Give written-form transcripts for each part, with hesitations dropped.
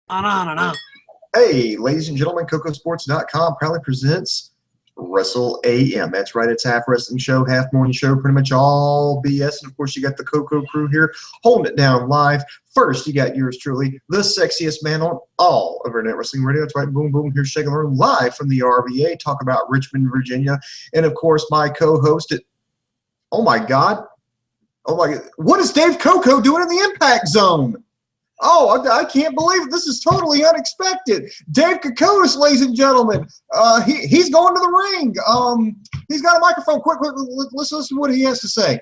On. Hey, ladies and gentlemen, KocoSports.com proudly presents Wrestle AM. That's right, it's half wrestling show, half morning show, pretty much all BS. And of course, you got the Coco crew here holding it down live. First, you got yours truly, the sexiest man on all of Internet Wrestling Radio. That's right, boom, boom, here's Shaking the Room live from the RVA. Talk about Richmond, Virginia. And of course, my co-host, oh my God, what is Dave Coco doing in the Impact Zone? Oh, I can't believe it. This is totally unexpected. Dave KocoSports, ladies and gentlemen. He's going to the ring. He's got a microphone. Quick, let's listen to what he has to say.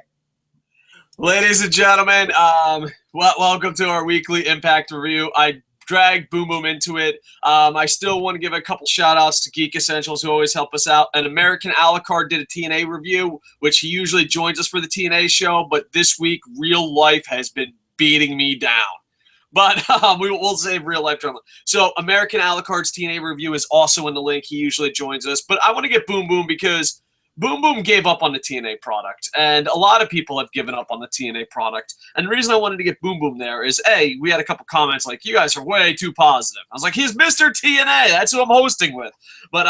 Ladies and gentlemen, welcome to our weekly Impact review. I dragged Boom Boom into it. I still want to give a couple shout-outs to Geek Essentials, who always help us out. And American Alucard did a TNA review, which he usually joins us for the TNA show. But this week, real life has been beating me down. But we'll save real life drama. So American Alucard's TNA review is also in the link. He usually joins us. But I want to get Boom Boom because Boom Boom gave up on the TNA product. And a lot of people have given up on the TNA product. And the reason I wanted to get Boom Boom there is, A, we had a couple comments like, you guys are way too positive. I was like, he's Mr. TNA. That's who I'm hosting with. But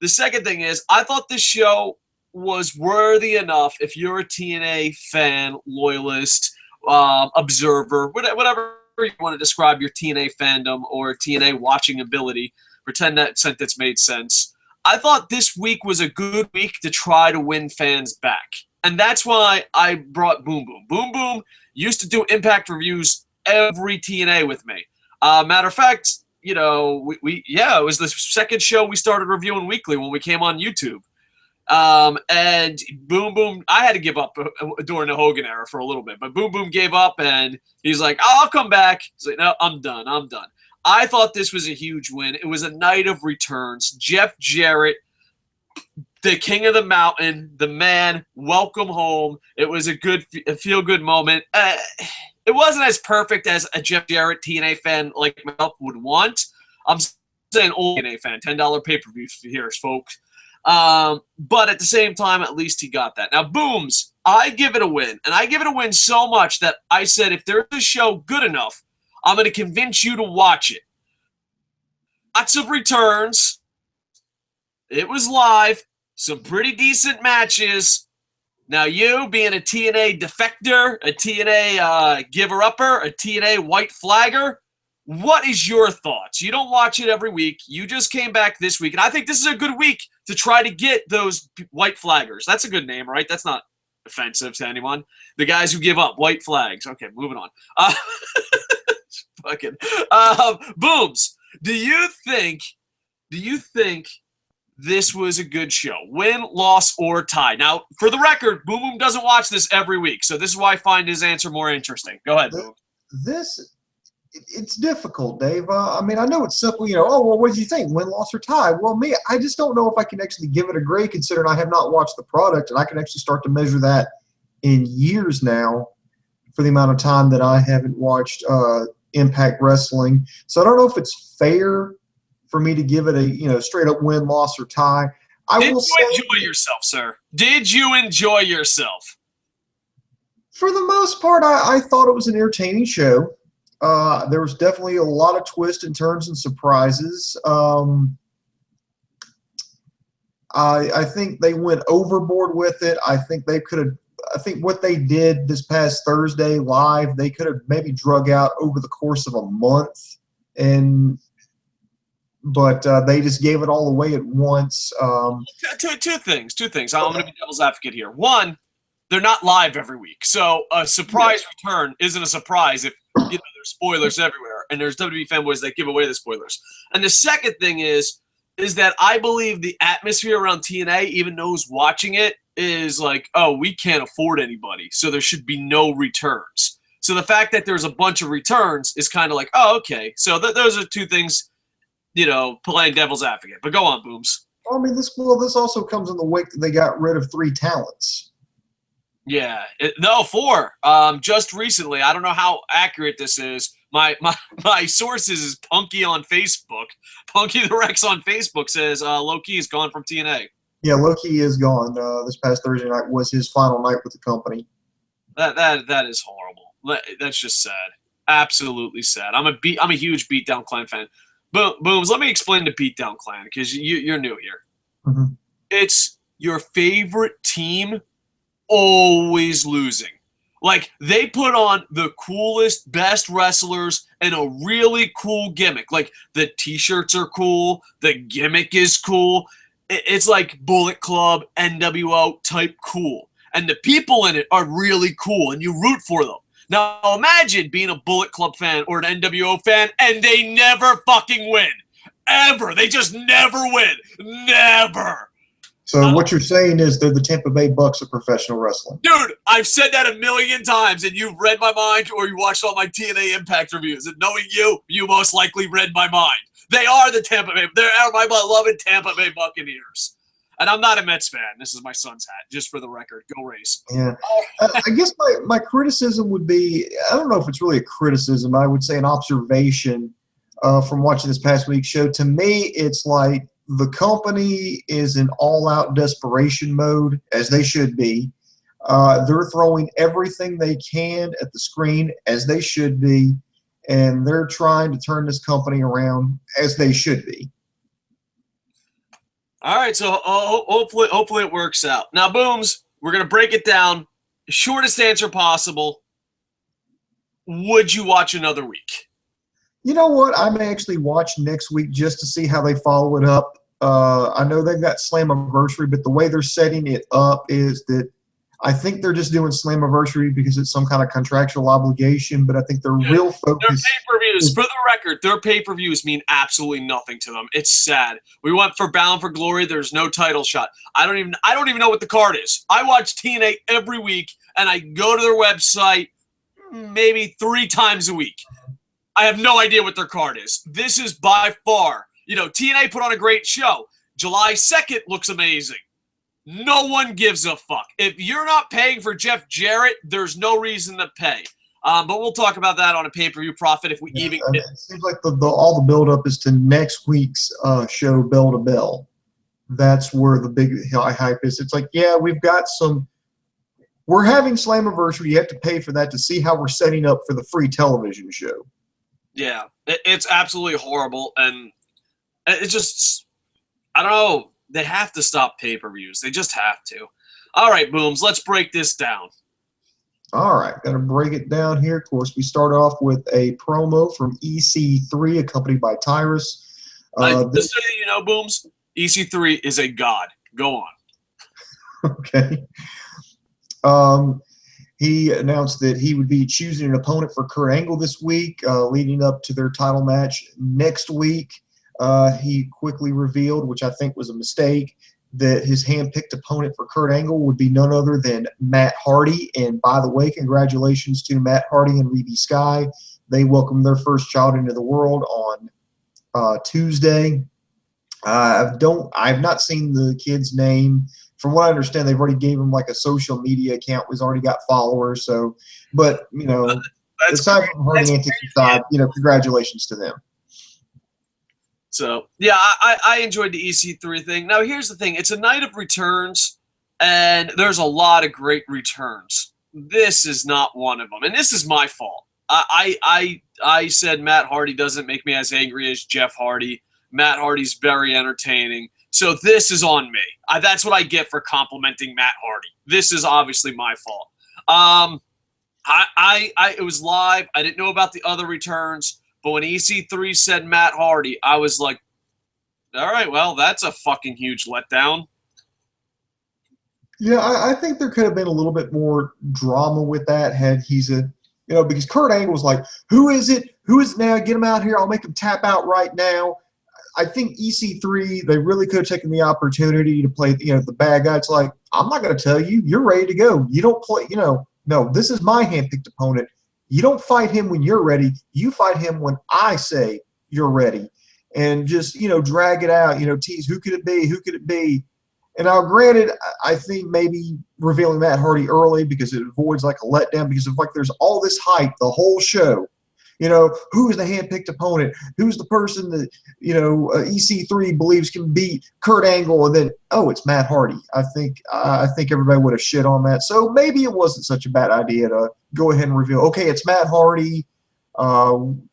the second thing is, I thought this show was worthy enough if you're a TNA fan, loyalist, observer, whatever you want to describe your TNA fandom or TNA watching ability, pretend that sentence made sense. I thought this week was a good week to try to win fans back. And that's why I brought Boom Boom. Boom Boom used to do Impact reviews every TNA with me. Matter of fact, you know, it was the second show we started reviewing weekly when we came on YouTube. And Boom Boom, I had to give up during the Hogan era for a little bit, but Boom Boom gave up and he's like, I'll come back. He's like, no, I'm done. I thought this was a huge win. It was a night of returns. Jeff Jarrett, the king of the mountain, the man, welcome home. It was a feel-good moment. It wasn't as perfect as a Jeff Jarrett TNA fan like myself would want. I'm saying old TNA fan, $10 pay-per-view here, folks. But at the same time, at least he got that. Now, Booms, I give it a win. And I give it a win so much that I said, if there's a show good enough, I'm going to convince you to watch it. Lots of returns. It was live. Some pretty decent matches. Now, you being a TNA defector, a TNA giver-upper, a TNA white flagger, what is your thoughts? You don't watch it every week. You just came back this week. And I think this is a good week to try to get those white flaggers. That's a good name, right? That's not offensive to anyone. The guys who give up, white flags. Okay, moving on. Booms, do you think this was a good show? Win, loss, or tie? Now, for the record, Boom Boom doesn't watch this every week, so this is why I find his answer more interesting. Go ahead, Boom. It's difficult, Dave. I mean, I know it's simple, what do you think? Win, loss, or tie? Well, me, I just don't know if I can actually give it a grade considering I have not watched the product, and I can actually start to measure that in years now for the amount of time that I haven't watched Impact Wrestling. So I don't know if it's fair for me to give it a, straight up win, loss, or tie. Did you enjoy yourself, sir? Did you enjoy yourself? For the most part, I thought it was an entertaining show. There was definitely a lot of twists and turns and surprises. I think they went overboard with it. I think what they did this past Thursday live, they could have maybe drug out over the course of a month, but they just gave it all away at once. Two things. I'm going to be devil's advocate here. One, they're not live every week, so a surprise return isn't a surprise if there's spoilers everywhere, and there's WWE fanboys that give away the spoilers. And the second thing is that I believe the atmosphere around TNA, even those watching it, is like, oh, we can't afford anybody, so there should be no returns. So the fact that there's a bunch of returns is kind of like, oh, okay. So those are two things, playing devil's advocate. But go on, Booms. I mean, this also comes in the wake that they got rid of 3 talents. Yeah, four. Just recently, I don't know how accurate this is. My sources is Punky on Facebook. Punky the Rex on Facebook says Low-Key is gone from TNA. Yeah, Low-Key is gone. This past Thursday night was his final night with the company. That is horrible. That's just sad. Absolutely sad. I'm a huge Beatdown Clan fan. Booms, let me explain the Beatdown Clan because you're new here. Mm-hmm. It's your favorite team always losing. Like, they put on the coolest, best wrestlers and a really cool gimmick. Like, the t-shirts are cool, the gimmick is cool. It's like Bullet Club, NWO type cool. And the people in it are really cool, and you root for them. Now, imagine being a Bullet Club fan or an NWO fan, and they never fucking win. Ever. They just never win. Never. So what you're saying is they're the Tampa Bay Bucks of professional wrestling. Dude, I've said that a million times, and you've read my mind or you watched all my TNA Impact reviews. And knowing you most likely read my mind. They are the Tampa Bay. They are my beloved Tampa Bay Buccaneers. And I'm not a Mets fan. This is my son's hat, just for the record. Go Rays. Yeah. I guess my criticism would be, I don't know if it's really a criticism. I would say an observation from watching this past week's show. To me, it's like the company is in all-out desperation mode, as they should be. They're throwing everything they can at the screen, as they should be, and they're trying to turn this company around, as they should be. All right, so hopefully it works out. Now, Booms, we're going to break it down. Shortest answer possible. Would you watch another week? You know what? I may actually watch next week just to see how they follow it up. I know they've got Slammiversary, but the way they're setting it up is that I think they're just doing Slammiversary because it's some kind of contractual obligation, but I think their real focus. Their pay-per-views, for the record, their pay-per-views mean absolutely nothing to them. It's sad. We went for Bound for Glory. There's no title shot. I don't even know what the card is. I watch TNA every week, and I go to their website maybe 3 times a week. I have no idea what their card is. This is by far, TNA put on a great show. July 2nd looks amazing. No one gives a fuck. If you're not paying for Jeff Jarrett, there's no reason to pay. But we'll talk about that on a pay-per-view profit if we even get. It seems like all the build-up is to next week's show, Bell to Bell. That's where the big hype is. It's like, yeah, we've got some. We're having Slammiversary. You have to pay for that to see how we're setting up for the free television show. Yeah, it's absolutely horrible, and it's just, I don't know. They have to stop pay-per-views. They just have to. All right, Booms, let's break this down. All right, got to break it down here. Of course, we start off with a promo from EC3, accompanied by Tyrus. Just so you know, Booms, EC3 is a god. Go on. Okay. He announced that he would be choosing an opponent for Kurt Angle this week, leading up to their title match next week. He quickly revealed, which I think was a mistake, that his hand-picked opponent for Kurt Angle would be none other than Matt Hardy. And by the way, congratulations to Matt Hardy and Reby Sky. They welcomed their first child into the world on Tuesday. I've not seen the kid's name. From what I understand, they've already gave him like a social media account. He's already got followers. So, but aside from Hardy antics aside, congratulations to them. So, yeah, I enjoyed the EC3 thing. Now, here's the thing. It's a night of returns, and there's a lot of great returns. This is not one of them, and this is my fault. I said Matt Hardy doesn't make me as angry as Jeff Hardy. Matt Hardy's very entertaining. So this is on me. That's what I get for complimenting Matt Hardy. This is obviously my fault. It was live. I didn't know about the other returns. But when EC3 said Matt Hardy, I was like, all right, well, that's a fucking huge letdown. Yeah, I think there could have been a little bit more drama with that had he's because Kurt Angle was like, who is it? Who is it now? Get him out here. I'll make him tap out right now. I think EC3, they really could have taken the opportunity to play, the bad guy. It's like, I'm not going to tell you. You're ready to go. You don't play, no, this is my hand-picked opponent. You don't fight him when you're ready. You fight him when I say you're ready. And just, drag it out, tease, who could it be? Who could it be? And now, granted, I think maybe revealing Matt Hardy early because it avoids like a letdown because of there's all this hype the whole show. Who is the hand-picked opponent? Who's the person that, EC3 believes can beat Kurt Angle? And then, it's Matt Hardy. I think everybody would have shit on that. So maybe it wasn't such a bad idea to go ahead and reveal, okay, it's Matt Hardy.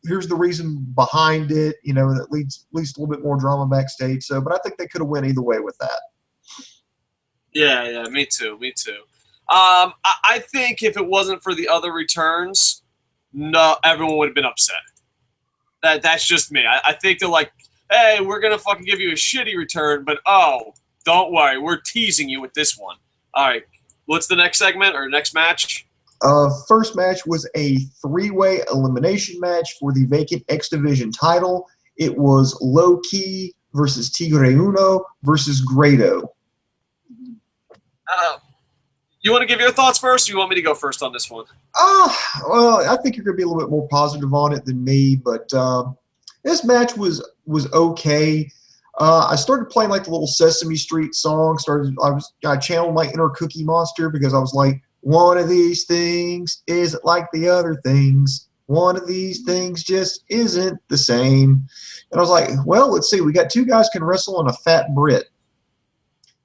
Here's the reason behind it. That leads at least a little bit more drama backstage. So, but I think they could have went either way with that. Yeah, me too. I think if it wasn't for the other returns, no, everyone would have been upset. That's just me. I think they're like, hey, we're gonna fucking give you a shitty return, but don't worry, we're teasing you with this one. All right, what's the next segment or next match? First match was a three-way elimination match for the vacant X Division title. It was Low Key versus Tigre Uno versus Grado. You want to give your thoughts first, or you want me to go first on this one? Well, I think you're going to be a little bit more positive on it than me, but this match was okay. I started playing like the little Sesame Street song. I channeled my inner Cookie Monster because I was like, one of these things isn't like the other things. One of these things just isn't the same. And I was like, well, let's see. We got two guys can wrestle and a fat Brit.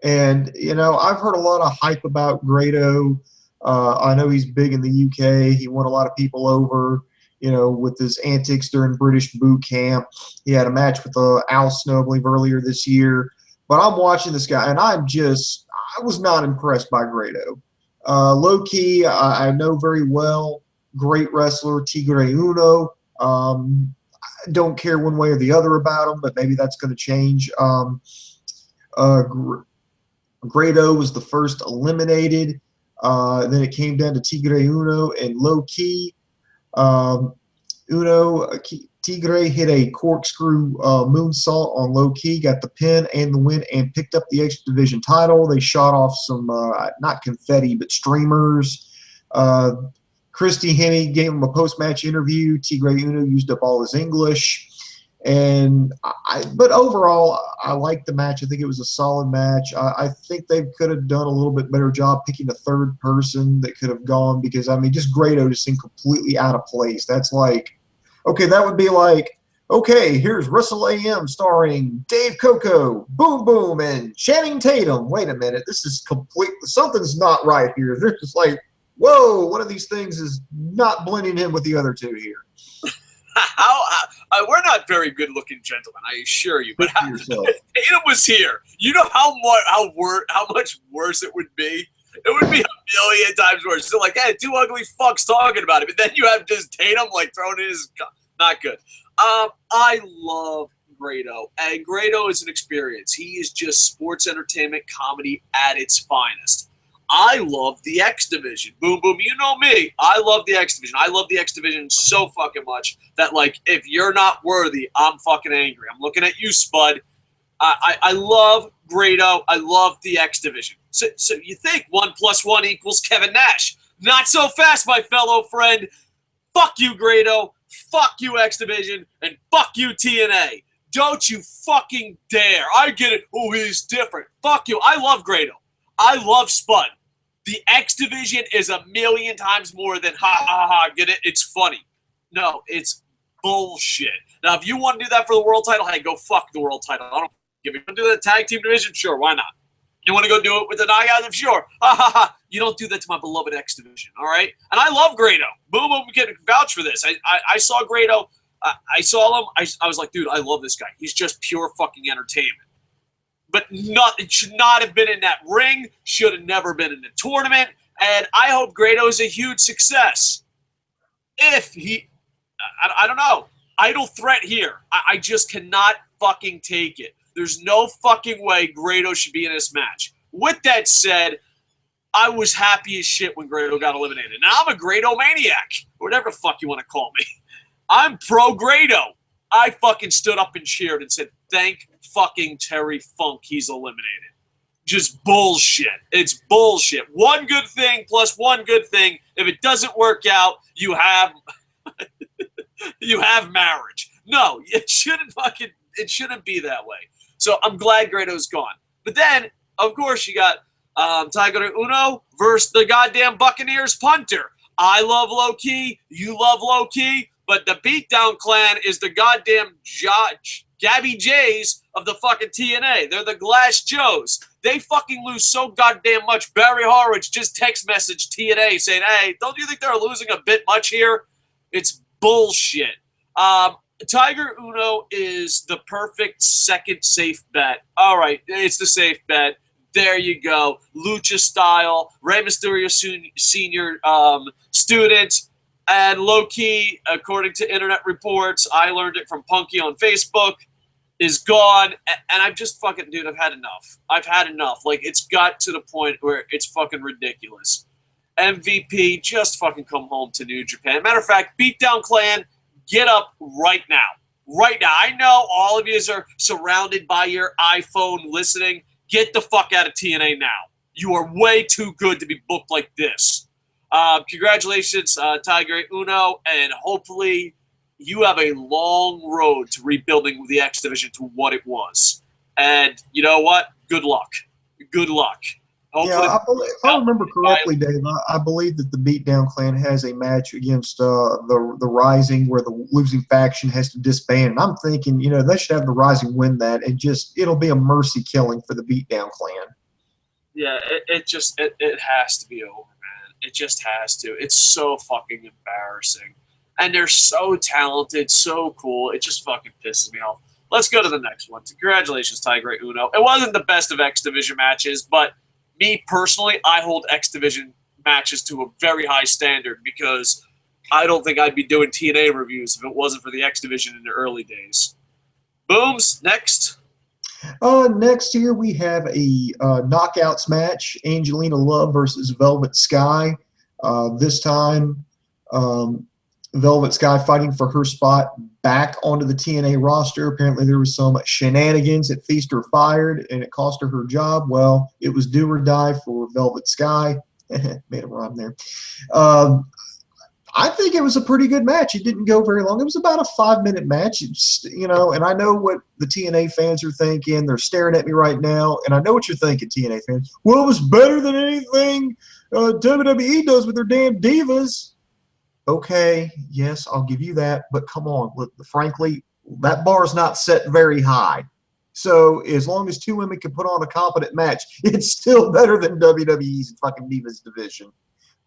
And, I've heard a lot of hype about Grado. I know he's big in the UK. He won a lot of people over, with his antics during British boot camp. He had a match with Al Snow, I believe, earlier this year. But I'm watching this guy, and I was not impressed by Grado. Low Key, I know very well. Great wrestler, Tigre Uno. I don't care one way or the other about him, but maybe that's going to change. Grado was the first eliminated. Then it came down to Tigre Uno and Low Key. Tigre hit a corkscrew moonsault on Low Key, got the pin and the win, and picked up the X Division title. They shot off some, not confetti, but streamers. Christy Hemme gave him a post-match interview. Tigre Uno used up all his English. But overall, I liked the match. I think it was a solid match. I think they could have done a little bit better job picking a third person that could have gone because, just Grado just seemed completely out of place. That's like, okay, that would be like, okay, here's Wrestle AM starring Dave Coco, Boom Boom, and Channing Tatum. Wait a minute, this is something's not right here. They're just like, whoa, one of these things is not blending in with the other two here. We're not very good-looking gentlemen, I assure you. But if Tatum was here, you know how much worse it would be? It would be a million times worse. So like, hey, two ugly fucks talking about it, but then you have just Tatum like throwing in his not good. I love Grado, and Grado is an experience. He is just sports entertainment comedy at its finest. I love the X Division. Boom, boom. You know me. I love the X Division. I love the X Division so fucking much that, like, if you're not worthy, I'm fucking angry. I'm looking at you, Spud. I love Grado. I love the X Division. So you think 1 + 1 = Kevin Nash. Not so fast, my fellow friend. Fuck you, Grado. Fuck you, X Division. And fuck you, TNA. Don't you fucking dare. I get it. Oh, he's different. Fuck you. I love Grado. I love Spud. The X Division is a million times more than get it? It's funny. No, it's bullshit. Now, if you want to do that for the world title, hey, go fuck the world title. I don't give a shit. You want to do the tag team division? Sure, why not? You want to go do it with the knockout? Sure. You don't do that to my beloved X Division, all right? And I love Grado. Boom, boom, we can vouch for this. I saw Grado. I saw him. I was like, dude, I love this guy. He's just pure fucking entertainment. But it should not have been in that ring, should have never been in the tournament, and I hope Grado is a huge success. If he, I don't know, idle threat here. I just cannot fucking take it. There's no fucking way Grado should be in this match. With that said, I was happy as shit when Grado got eliminated. Now I'm a Grado maniac, or whatever the fuck you want to call me. I'm pro Grado. I fucking stood up and cheered and said, thank fucking Terry Funk, he's eliminated. Just bullshit. It's bullshit. One good thing plus one good thing. If it doesn't work out, you have marriage. No, it shouldn't be that way. So I'm glad Grado's gone. But then, of course, you got Tigre Uno versus the goddamn Buccaneers punter. I love Low Key. You love Low Key. But the Beatdown Clan is the goddamn Gabby Jays of the fucking TNA. They're the Glass Joes. They fucking lose so goddamn much. Barry Horowitz just text messaged TNA saying, hey, don't you think they're losing a bit much here? It's Bullshit. Tiger Uno is the perfect second safe bet. All right, it's the safe bet. There you go. Lucha style, Rey Mysterio senior student. And low-key, according to internet reports, I learned it from Punky on Facebook, is gone. And I'm just fucking, dude, I've had enough. I've had enough. Like, it's got to the point where it's fucking ridiculous. MVP, just fucking come home to New Japan. Matter of fact, Beatdown Clan, get up right now. Right now. I know all of you are surrounded by your iPhone listening. Get the fuck out of TNA now. You are way too good to be booked like this. Congratulations, Tiger Uno, and hopefully you have a long road to rebuilding the X Division to what it was. And you know what? Good luck. Good luck. Hopefully, yeah, if I remember correctly, Dave, I believe that the Beatdown Clan has a match against the Rising where the losing faction has to disband. And I'm thinking, they should have the Rising win that, and it'll be a mercy killing for the Beatdown Clan. Yeah, it has to be over, man. It just has to. It's so fucking embarrassing. And they're so talented, so cool. It just fucking pisses me off. Let's go to the next one. Congratulations, Tiger Uno. It wasn't the best of X Division matches, but me personally, I hold X Division matches to a very high standard because I don't think I'd be doing TNA reviews if it wasn't for the X Division in the early days. Booms, next. Next here we have a knockouts match, Angelina Love versus Velvet Sky. This time, Velvet Sky fighting for her spot back onto the TNA roster. Apparently there was some shenanigans at Feast or Fired, and it cost her her job. Well, it was do or die for Velvet Sky. Made a rhyme there. I think it was a pretty good match. It didn't go very long. It was about a 5-minute match. And I know what the TNA fans are thinking. They're staring at me right now, and I know what you're thinking, TNA fans. Well, it was better than anything WWE does with their damn divas. Okay, yes, I'll give you that, but come on. Look, frankly, that bar is not set very high. So as long as two women can put on a competent match, it's still better than WWE's fucking Divas division.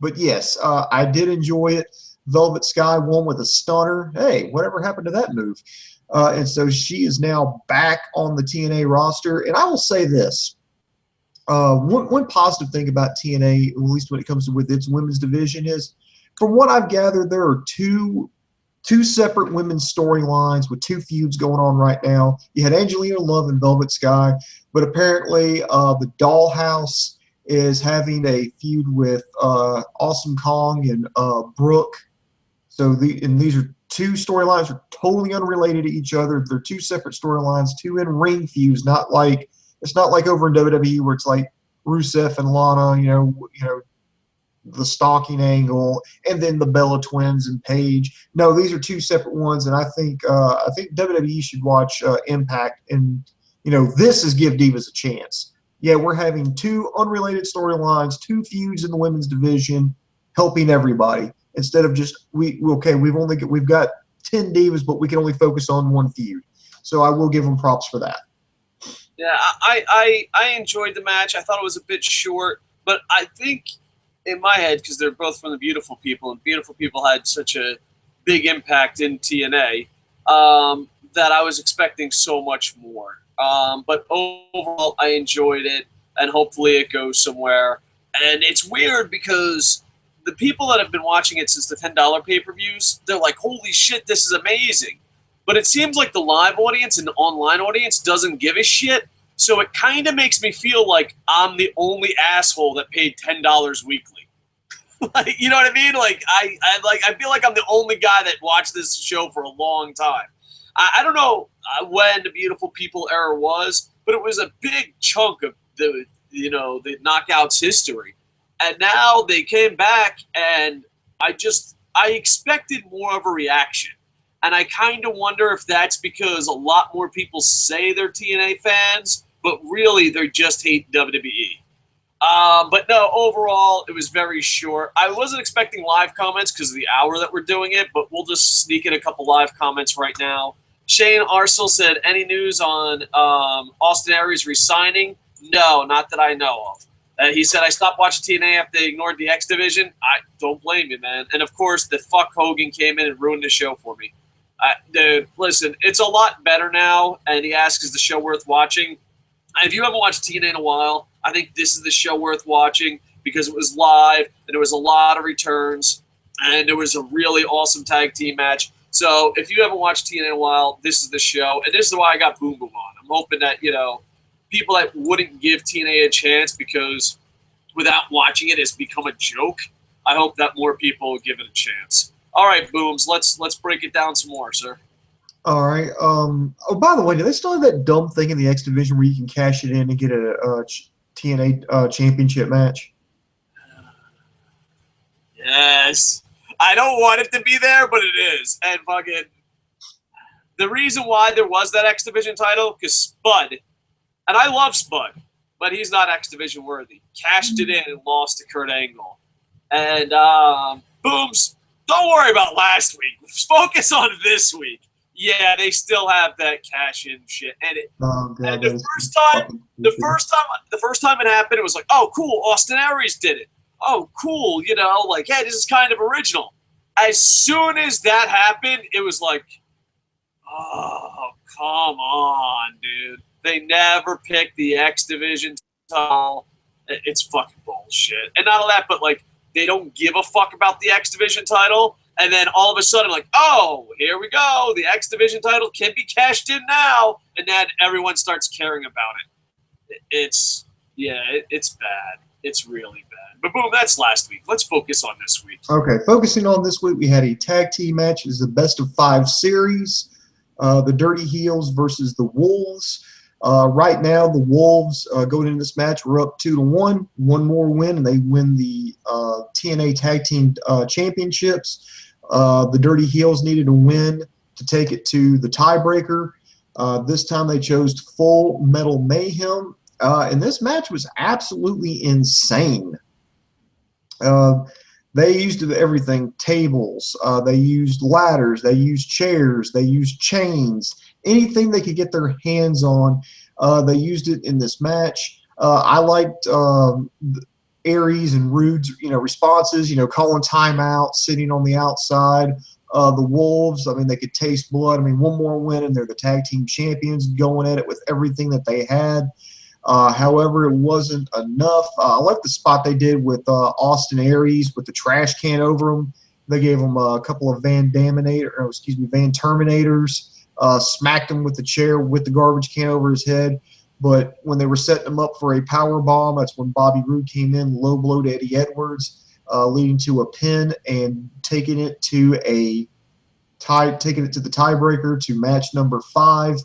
But yes, I did enjoy it. Velvet Sky won with a stunner. Hey, whatever happened to that move? And so she is now back on the TNA roster. And I will say this. One positive thing about TNA, at least when it comes to with its women's division, is from what I've gathered, there are two separate women's storylines with two feuds going on right now. You had Angelina Love and Velvet Sky, but apparently the Dollhouse is having a feud with Awesome Kong and Brooke. So these are two storylines are totally unrelated to each other. They're two separate storylines, two in-ring feuds. It's not like over in WWE where it's like Rusev and Lana, the stalking angle, and then the Bella Twins and Paige. No, these are two separate ones, and I think WWE should watch Impact, and this is give Divas a chance. Yeah, we're having two unrelated storylines, two feuds in the women's division, helping everybody instead of just we've got 10 Divas, but we can only focus on one feud. So I will give them props for that. Yeah, I enjoyed the match. I thought it was a bit short, but I think in my head, because they're both from the Beautiful People, and Beautiful People had such a big impact in TNA, that I was expecting so much more. But overall, I enjoyed it, and hopefully it goes somewhere. And it's weird because the people that have been watching it since the $10 pay-per-views, they're like, holy shit, this is amazing. But it seems like the live audience and the online audience doesn't give a shit. So it kind of makes me feel like I'm the only asshole that paid $10 weekly. Like, you know what I mean? Like I feel like I'm the only guy that watched this show for a long time. I don't know when the Beautiful People era was, but it was a big chunk of the Knockouts history. And now they came back, and I expected more of a reaction. And I kind of wonder if that's because a lot more people say they're TNA fans, but really they just hate WWE. But no, overall, it was very short. I wasn't expecting live comments because of the hour that we're doing it, but we'll just sneak in a couple live comments right now. Shane Arcel said, any news on Austin Aries resigning? No, not that I know of. He said, I stopped watching TNA after they ignored the X Division. I don't blame you, man. And, of course, the fuck Hogan came in and ruined the show for me. Dude, listen, it's a lot better now, and he asks, is the show worth watching? If you haven't watched TNA in a while, I think this is the show worth watching because it was live, and there was a lot of returns, and it was a really awesome tag team match. So if you haven't watched TNA in a while, this is the show, and this is why I got Boom Boom on. I'm hoping that, people that wouldn't give TNA a chance because without watching it, it's become a joke. I hope that more people will give it a chance. All right, Booms, let's break it down some more, sir. All right. Oh, by the way, do they still have that dumb thing in the X Division where you can cash it in and get a TNA championship match? Yes. I don't want it to be there, but it is. And fucking the reason why there was that X Division title, because Spud, and I love Spud, but he's not X Division worthy. Cashed it in and lost to Kurt Angle. And Booms, don't worry about last week. Focus on this week. Yeah, they still have that cash in shit. And the first time it happened, it was like, oh cool, Austin Aries did it. Oh cool, like, hey, this is kind of original. As soon as that happened, it was like, oh, come on, dude. They never picked the X Division title. It's fucking bullshit. And not all that, but like, they don't give a fuck about the X Division title. And then all of a sudden, like, oh, here we go. The X Division title can be cashed in now. And then everyone starts caring about it. It's bad. It's really bad. But boom, that's last week. Let's focus on this week. Okay, focusing on this week, we had a tag team match. It was the best of 5 series. The Dirty Heels versus the Wolves. Right now, the Wolves going into this match, we're up 2-1. One more win, and they win the TNA Tag Team Championships. The Dirty Heels needed a win to take it to the tiebreaker. This time they chose Full Metal Mayhem. And this match was absolutely insane. They used everything, tables, they used ladders, they used chairs, they used chains, anything they could get their hands on, they used it in this match. I liked Aries and Rude's, responses, calling timeout, sitting on the outside. The Wolves, I mean, they could taste blood. I mean, one more win and they're the tag team champions, going at it with everything that they had. However, it wasn't enough. I like the spot they did with Austin Aries with the trash can over him. They gave him a couple of Van Terminators, smacked him with the chair with the garbage can over his head. But when they were setting him up for a power bomb, that's when Bobby Roode came in, low blow to Eddie Edwards, leading to a pin and taking it to the tiebreaker to match number 5.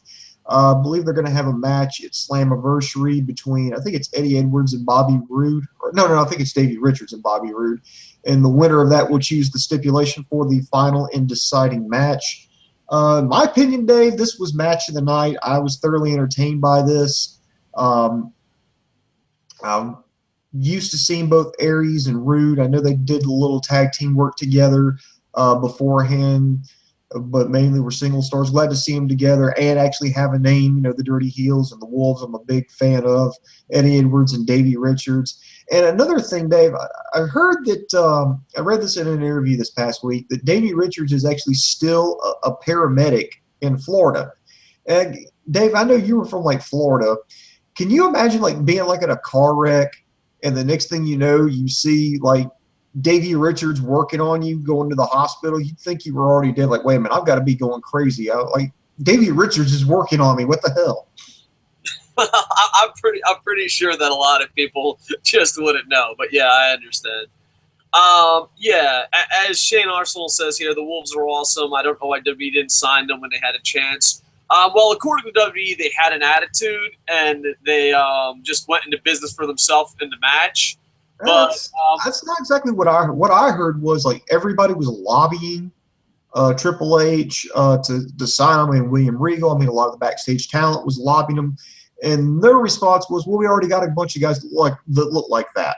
I believe they're going to have a match at Slammiversary between, I think it's Eddie Edwards and Bobby Roode. No, I think it's Davey Richards and Bobby Roode. And the winner of that will choose the stipulation for the final and deciding match. In my opinion, Dave, this was match of the night. I was thoroughly entertained by this. I'm used to seeing both Aries and Roode. I know they did a little tag team work together beforehand, but mainly were single stars. Glad to see them together and actually have a name, the Dirty Heels and the Wolves. I'm a big fan of Eddie Edwards and Davey Richards. And another thing, Dave, I heard that I read this in an interview this past week that Davey Richards is actually still a paramedic in Florida. And Dave, I know you were from Florida. Can you imagine being at a car wreck and the next thing you know, you see Davey Richards working on you, going to the hospital? You'd think you were already dead. Wait a minute, I've got to be going crazy. Davey Richards is working on me. What the hell? I'm pretty sure that a lot of people just wouldn't know. But yeah, I understand. Yeah, as Shane Arsenal says here, the Wolves are awesome. I don't know why WWE didn't sign them when they had a chance. Well, according to WWE, they had an attitude and they just went into business for themselves in the match. But that's not exactly what I heard. What I heard was everybody was lobbying Triple H to sign him, and William Regal. I mean, a lot of the backstage talent was lobbying them, and their response was, "Well, we already got a bunch of guys that look like that."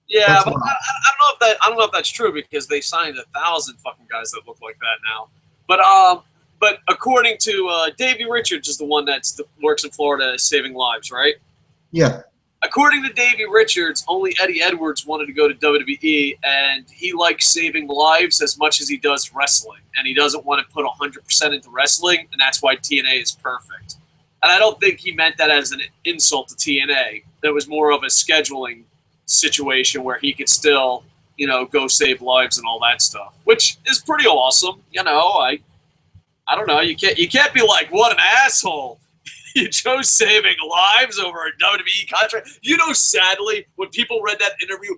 Yeah, but I don't know if that's true because they signed 1,000 fucking guys that look like that now. But according to Davey Richards is the one that works in Florida saving lives, right? Yeah. According to Davey Richards, only Eddie Edwards wanted to go to WWE, and he likes saving lives as much as he does wrestling, and he doesn't want to put 100% into wrestling, and that's why TNA is perfect. And I don't think he meant that as an insult to TNA. That was more of a scheduling situation where he could still, go save lives and all that stuff, which is pretty awesome. I don't know. You can't be like, what an asshole. You chose saving lives over a WWE contract. Sadly, when people read that interview,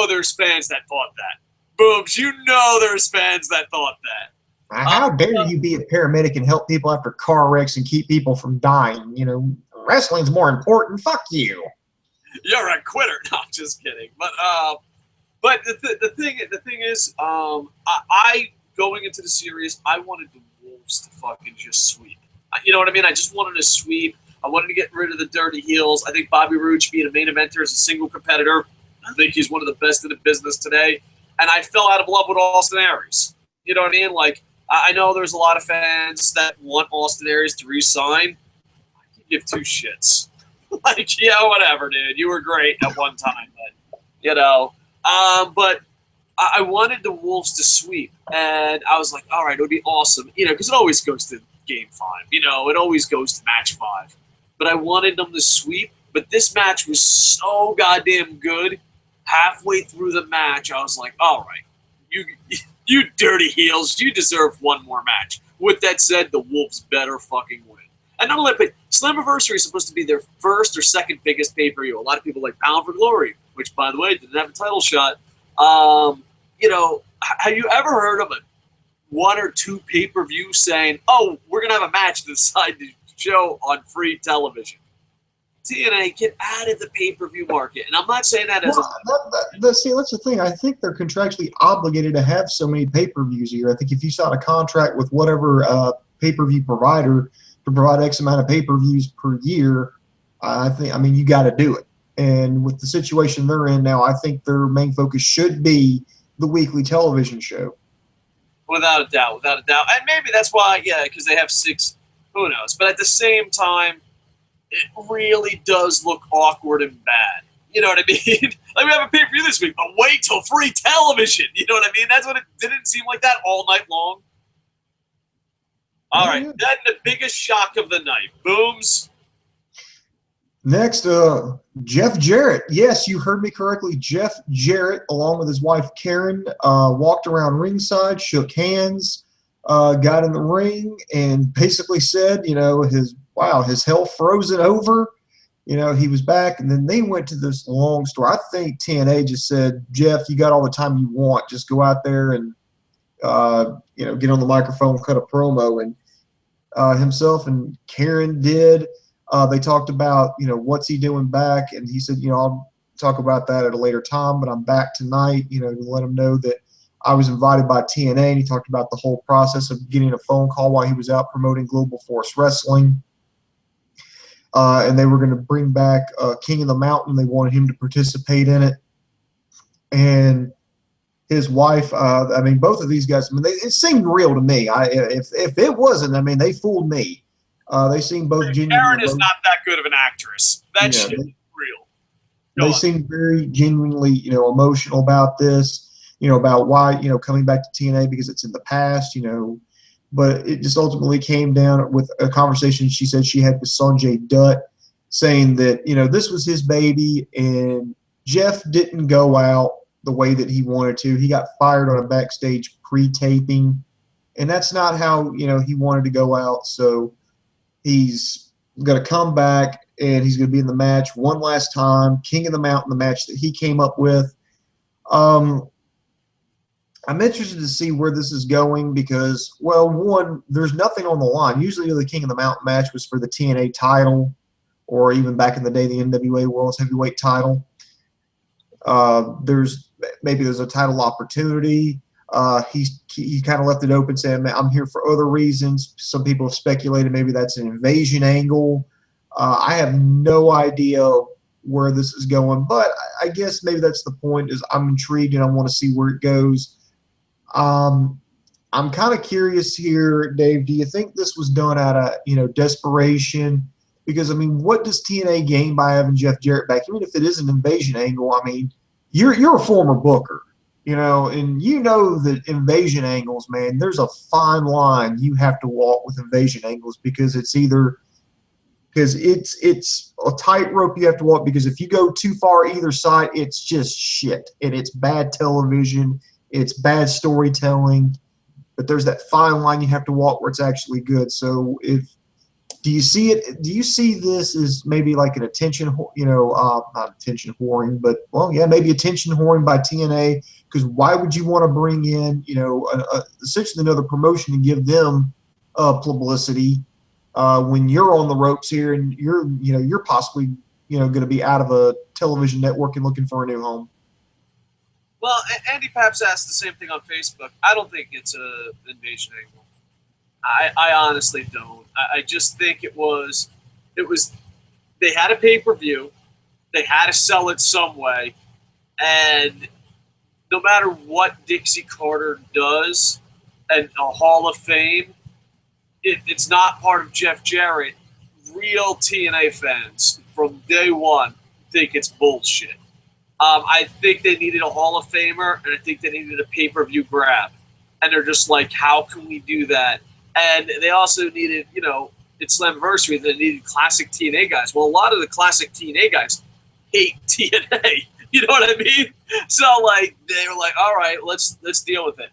there's fans that thought that. Booms, there's fans that thought that. How dare you be a paramedic and help people after car wrecks and keep people from dying? Wrestling's more important. Fuck you. You're a quitter. No, I'm just kidding. But the thing is, I going into the series, I wanted the Wolves to fucking just sweep. You know what I mean? I just wanted to sweep. I wanted to get rid of the dirty heels. I think Bobby Roode should be a main eventer as a single competitor. I think he's one of the best in the business today. And I fell out of love with Austin Aries. You know what I mean? Like, I know there's a lot of fans that want Austin Aries to re-sign. I can give two shits. Whatever, dude. You were great at one time. But I wanted the Wolves to sweep. And I was like, all right, it would be awesome. Because it always goes to Game 5. It always goes to Match 5. But I wanted them to sweep. But this match was so goddamn good. Halfway through the match, I was like, all right, you dirty heels, you deserve one more match. With that said, the Wolves better fucking win. And not only that, but Slammiversary is supposed to be their first or second biggest pay-per-view. A lot of people like Bound for Glory, which, by the way, didn't have a title shot. Have you ever heard of a one or two pay-per-view saying, oh, we're going to have a match to decide the show on free television? TNA, get out of the pay-per-view market. And I'm not saying that as see, that's the thing. I think they're contractually obligated to have so many pay-per-views a year. I think if you sign a contract with whatever pay-per-view provider to provide X amount of pay-per-views per year, you got to do it. And with the situation they're in now, I think their main focus should be the weekly television show. Without a doubt. And maybe that's why, because they have 6, who knows. But at the same time, it really does look awkward and bad. You know what I mean? Like, we have a pay-per-view this week, but wait till free television. You know what I mean? That's what it didn't seem like that all night long. All right, then the biggest shock of the night. Booms. Next, Jeff Jarrett. Yes, you heard me correctly. Jeff Jarrett, along with his wife Karen, walked around ringside, shook hands, got in the ring, and basically said, his hell frozen over. He was back, and then they went to this long story. I think TNA just said, Jeff, you got all the time you want. Just go out there and, get on the microphone, cut a promo. And himself and Karen did. They talked about, what's he doing back, and he said, I'll talk about that at a later time, but I'm back tonight, to let him know that I was invited by TNA, and he talked about the whole process of getting a phone call while he was out promoting Global Force Wrestling. And they were going to bring back King of the Mountain. They wanted him to participate in it. And his wife, both of these guys, it seemed real to me. If it wasn't, they fooled me. They seem both genuine. Karen is not that good of an actress. That shit is real. They seem very genuinely, emotional about this, about why, coming back to TNA because it's in the past, But it just ultimately came down with a conversation she said she had with Sanjay Dutt, saying that, this was his baby, and Jeff didn't go out the way that he wanted to. He got fired on a backstage pre-taping, and that's not how, he wanted to go out. So he's going to come back, and he's going to be in the match one last time, King of the Mountain, the match that he came up with. I'm interested to see where this is going because, well, one, there's nothing on the line. Usually the King of the Mountain match was for the TNA title or even back in the day, the NWA World's Heavyweight title. There's a title opportunity. He kind of left it open saying, I'm here for other reasons. Some people have speculated maybe that's an invasion angle. I have no idea where this is going, but I guess maybe that's the point is I'm intrigued and I want to see where it goes. I'm kind of curious here, Dave. Do you think this was done out of desperation Because, I mean, what does TNA gain by having Jeff Jarrett back? Even if it is an invasion angle, I mean, you're a former booker, you know, and you know that invasion angles, man, there's a fine line you have to walk with invasion angles because it's a tightrope you have to walk, because if you go too far either side, it's just shit. And it's bad television, it's bad storytelling, but there's that fine line you have to walk where it's actually good. So do you see it? Do you see this as maybe like an attention, not attention whoring, but maybe attention whoring by TNA? Because why would you want to bring in, essentially another promotion and give them publicity when you're on the ropes here and you're possibly going to be out of a television network and looking for a new home? Well, Andy Paps asked the same thing on Facebook. I don't think it's an invasion angle. I honestly don't. I just think it was they had a pay-per-view, they had to sell it some way, and no matter what Dixie Carter does and a Hall of Fame, it's not part of Jeff Jarrett. Real TNA fans from day one think it's bullshit. I think they needed a Hall of Famer, and I think they needed a pay-per-view grab. And they're just like, how can we do that? And they also needed, it's Slammiversary, they needed classic TNA guys. Well, a lot of the classic TNA guys hate TNA. You know what I mean? So, they were like, all right, let's deal with it.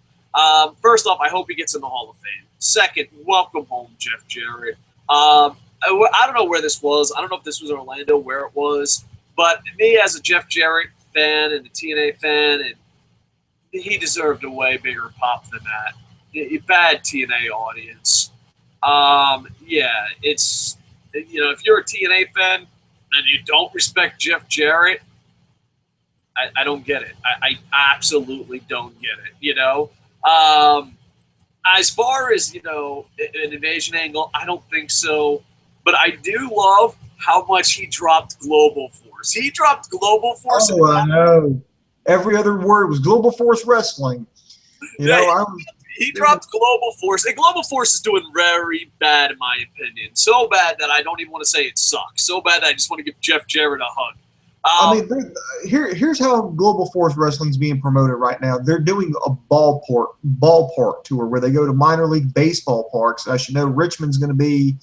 First off, I hope he gets in the Hall of Fame. Second, welcome home, Jeff Jarrett. I don't know where this was. I don't know if this was Orlando, where it was. But me as a Jeff Jarrett fan and a TNA fan, and he deserved a way bigger pop than that. Bad TNA audience. It's, if you're a TNA fan and you don't respect Jeff Jarrett, I don't get it. I absolutely don't get it, As far as, an invasion angle, I don't think so. But I do love how much he dropped Global Force. He dropped Global Force. Oh, I know. Every other word was Global Force Wrestling. He dropped Global Force. And Global Force is doing very bad, in my opinion. So bad that I don't even want to say it sucks. So bad that I just want to give Jeff Jarrett a hug. Here's how Global Force Wrestling is being promoted right now. They're doing a ballpark tour where they go to minor league baseball parks. I should know Richmond's going to be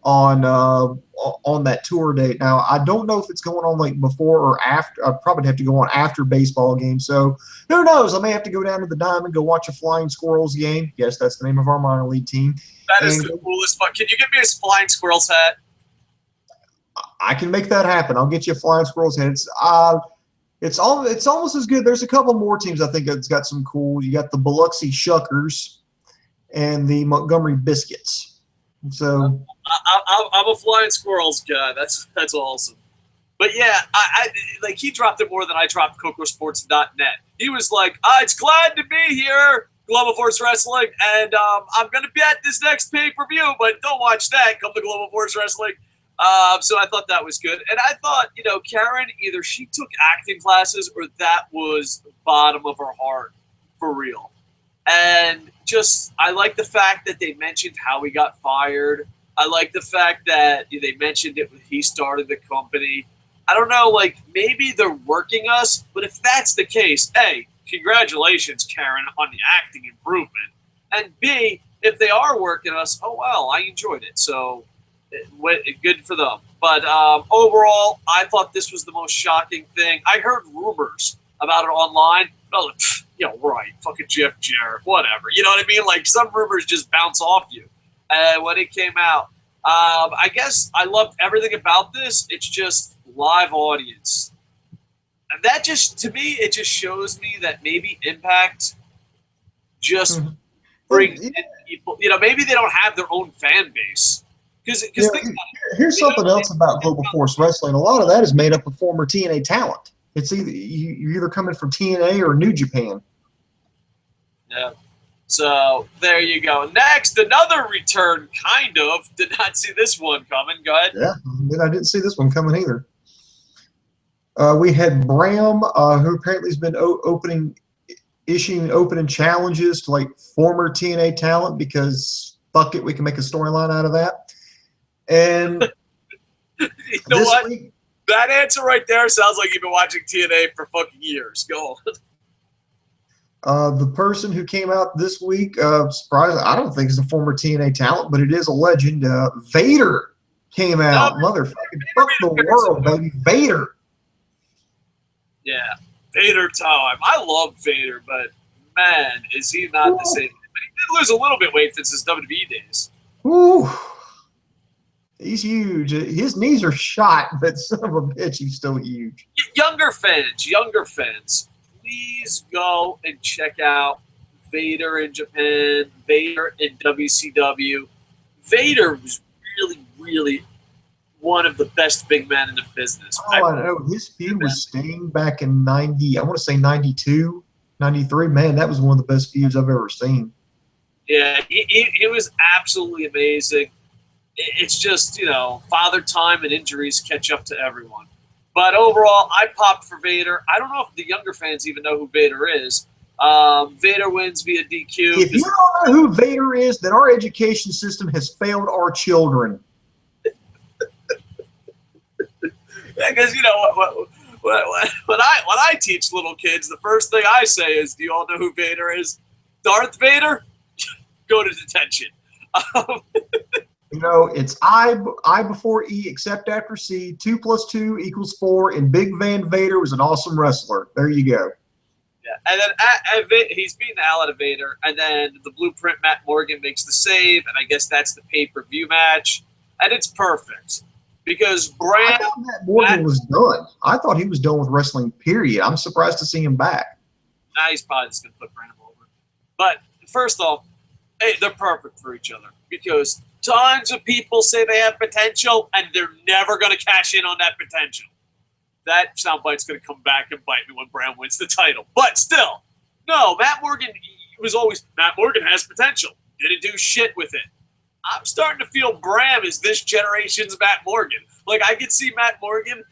on that tour date. Now, I don't know if it's going on before or after. I'd probably have to go on after baseball games. So who knows? I may have to go down to the Diamond, go watch a Flying Squirrels game. Yes, that's the name of our minor league team. That is the coolest fuck. Can you get me a Flying Squirrels hat? I can make that happen. I'll get you a Flying Squirrels hat. It's almost as good. There's a couple more teams I think that's got some cool. You got the Biloxi Shuckers and the Montgomery Biscuits. So I'm a Flying Squirrels guy. That's awesome. But yeah, I he dropped it more than I dropped KocoSports.net. He was like, it's glad to be here, Global Force Wrestling, and I'm gonna be at this next pay-per-view, but don't watch that. Come to Global Force Wrestling. So I thought that was good. And I thought, Karen, either she took acting classes or that was bottom of her heart for real. And I like the fact that they mentioned how he got fired. I like the fact that they mentioned it when he started the company. I don't know, maybe they're working us, but if that's the case, A, congratulations, Karen, on the acting improvement. And B, if they are working us, oh, well, I enjoyed it. So good for them. But overall, I thought this was the most shocking thing. I heard rumors about it online. I was like, right, fucking Jeff Jarrett, whatever. You know what I mean? Some rumors just bounce off you. And when it came out, I guess I loved everything about this. It's just live audience. And that just, to me, it just shows me that maybe Impact just brings in people. Maybe they don't have their own fan base. Here's something else about Global Force Wrestling. A lot of that is made up of former TNA talent. It's you're either coming from TNA or New Japan. Yeah. So there you go. Next, another return, kind of. Did not see this one coming. Go ahead. Yeah, I didn't see this one coming either. We had Bram, who apparently has been issuing opening challenges to former TNA talent because fuck it, we can make a storyline out of that. And You know this what? week, That answer right there sounds like you've been watching TNA for fucking years. Go on. the person who came out this week, surprised, I don't think is a former TNA talent, but it is a legend. Vader came out. Motherfucking fuck the world, baby. Vader. Yeah, Vader time. I love Vader, but man, is he not the same? But he did lose a little bit weight since his WWE days. Ooh. He's huge. His knees are shot, but son of a bitch, he's still huge. Younger fans, please go and check out Vader in Japan, Vader in WCW. Vader was really, really one of the best big men in the business. Oh, I know. His feud was Sting back in 90, I want to say 92, 93. Man, that was one of the best feuds I've ever seen. Yeah, it was absolutely amazing. It's just, father time and injuries catch up to everyone. But overall, I popped for Vader. I don't know if the younger fans even know who Vader is. Vader wins via DQ. If you don't know who Vader is, then our education system has failed our children. Yeah, because when I teach little kids, the first thing I say is, "Do you all know who Vader is? Darth Vader? Go to detention." It's I before E except after C. 2 + 2 = 4. And Big Van Vader was an awesome wrestler. There you go. Yeah, and then he's beating the hell out of Vader, and then the Blueprint Matt Morgan makes the save, and I guess that's the pay-per-view match, and it's perfect because I thought Matt Morgan was done. I thought he was done with wrestling. Period. I'm surprised to see him back. Nah, he's probably just gonna put Brandon over. But first off, hey, they're perfect for each other because tons of people say they have potential, and they're never going to cash in on that potential. That soundbite's going to come back and bite me when Bram wins the title. But still, no, Matt Morgan was always, Matt Morgan has potential. Didn't do shit with it. I'm starting to feel Bram is this generation's Matt Morgan. Like, I could see Matt Morgan,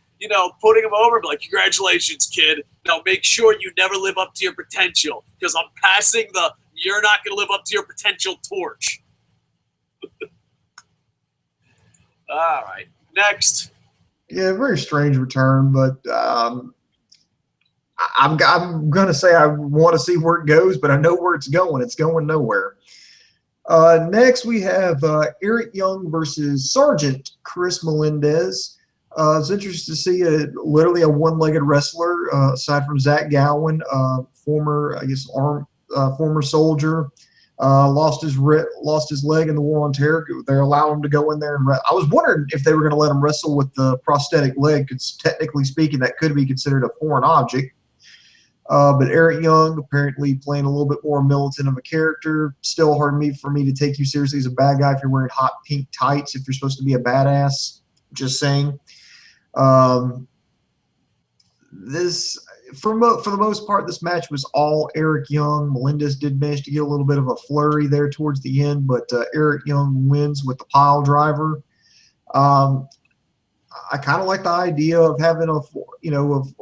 putting him over and be like, congratulations, kid. Now make sure you never live up to your potential because I'm passing the you're not going to live up to your potential torch. All right, next. Yeah, very strange return, but I'm going to say I want to see where it goes, but I know where it's going. It's going nowhere. Next, we have Eric Young versus Sergeant Chris Melendez. It's interesting to see literally a one-legged wrestler, aside from Zach Gowen, former soldier. Lost his leg in the War on Terror. They allowed him to go in there and I was wondering if they were going to let him wrestle with the prosthetic leg, because technically speaking, that could be considered a foreign object. But Eric Young apparently playing a little bit more militant of a character. Still hard for me to take you seriously as a bad guy if you're wearing hot pink tights, if you're supposed to be a badass. Just saying. For the most part, this match was all Eric Young. Melendez did manage to get a little bit of a flurry there towards the end, but Eric Young wins with the pile driver. I kind of like the idea of having a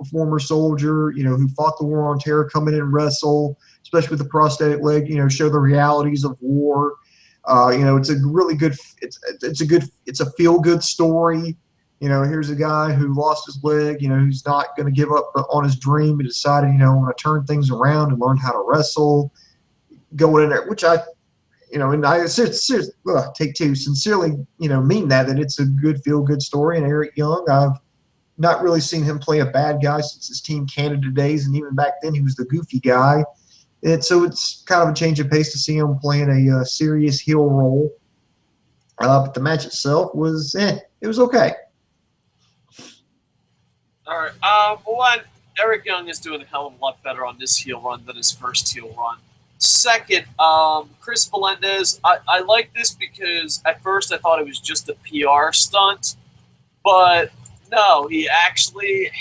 former soldier, who fought the War on Terror come in and wrestle, especially with the prosthetic leg, show the realities of war. It's a really good, it's a feel good story. Here's a guy who lost his leg, who's not going to give up on his dream and decided, I want to turn things around and learn how to wrestle, going in there, which I take two, sincerely, mean that it's a good feel-good story. And Eric Young, I've not really seen him play a bad guy since his Team Canada days, and even back then he was the goofy guy. So it's kind of a change of pace to see him playing a serious heel role. But the match itself was, it was okay. All right. One, Eric Young is doing a hell of a lot better on this heel run than his first heel run. Second, Chris Melendez, I like this because at first I thought it was just a PR stunt, but no, he actually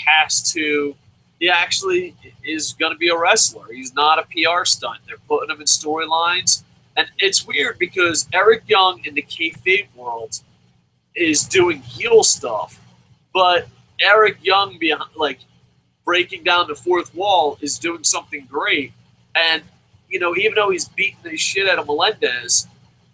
is going to be a wrestler. He's not a PR stunt. They're putting him in storylines, and it's weird because Eric Young in the kayfabe world is doing heel stuff, but Eric Young breaking down the fourth wall is doing something great. And, even though he's beating the shit out of Melendez,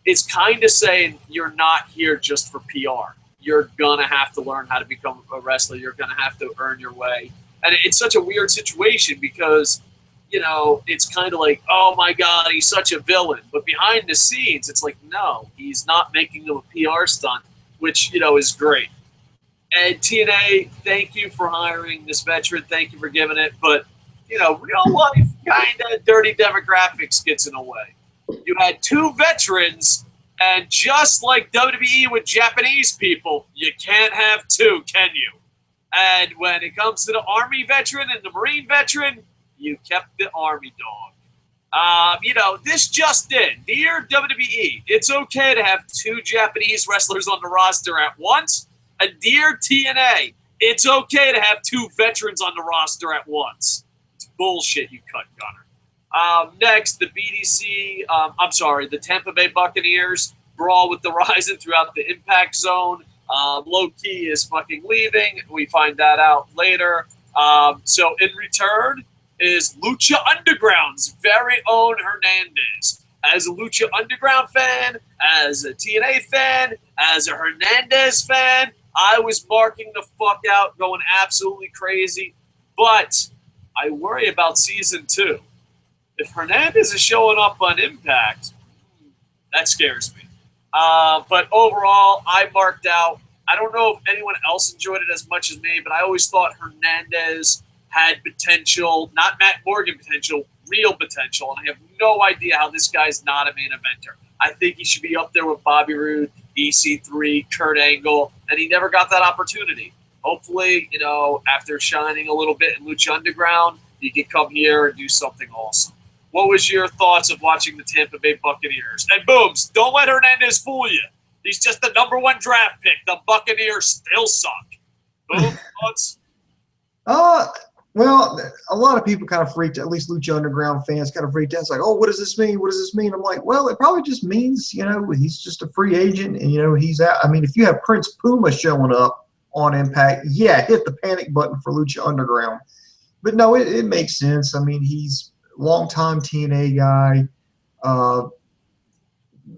it's kind of saying you're not here just for PR. you're going to have to learn how to become a wrestler. You're going to have to earn your way. And it's such a weird situation because, you know, it's kind of like, oh, my God, he's such a villain. But behind the scenes, it's like, no, he's not making them a PR stunt, which, you know, is great. And TNA, thank you for hiring this veteran. Thank you for giving it. But, you know, real life kind of dirty demographics gets in the way. You had 2 veterans, and just like WWE with Japanese people, you can't have 2, can you? And when it comes to the Army veteran and the Marine veteran, you kept the Army dog. You know, this just in. Dear WWE, it's okay to have 2 Japanese wrestlers on the roster at once. And dear TNA, it's okay to have 2 veterans on the roster at once. It's bullshit, you cut gunner. Next, the the Tampa Bay Buccaneers brawl with the Horizon throughout the Impact Zone. Low Key is fucking leaving. We find that out later. So in return is Lucha Underground's very own Hernandez. As a Lucha Underground fan, as a TNA fan, as a Hernandez fan, I was marking the fuck out, going absolutely crazy. But I worry about season 2. If Hernandez is showing up on Impact, that scares me. But overall, I marked out. I don't know if anyone else enjoyed it as much as me, but I always thought Hernandez had potential, not Matt Morgan potential, real potential. And I have no idea how this guy's not a main eventer. I think he should be up there with Bobby Roode, EC3, Kurt Angle, and he never got that opportunity. Hopefully, you know, after shining a little bit in Lucha Underground, he can come here and do something awesome. What was your thoughts of watching the Tampa Bay Buccaneers? And Booms, don't let Hernandez fool you. He's just the #1 draft pick. The Buccaneers still suck. Boom, thoughts? Well, a lot of people kind of freaked, at least Lucha Underground fans kind of freaked out. It's like, oh, what does this mean? What does this mean? I'm like, well, it probably just means, you know, he's just a free agent and, you know, he's out. I mean, if you have Prince Puma showing up on Impact, yeah, hit the panic button for Lucha Underground. But no, it makes sense. I mean, he's a longtime TNA guy.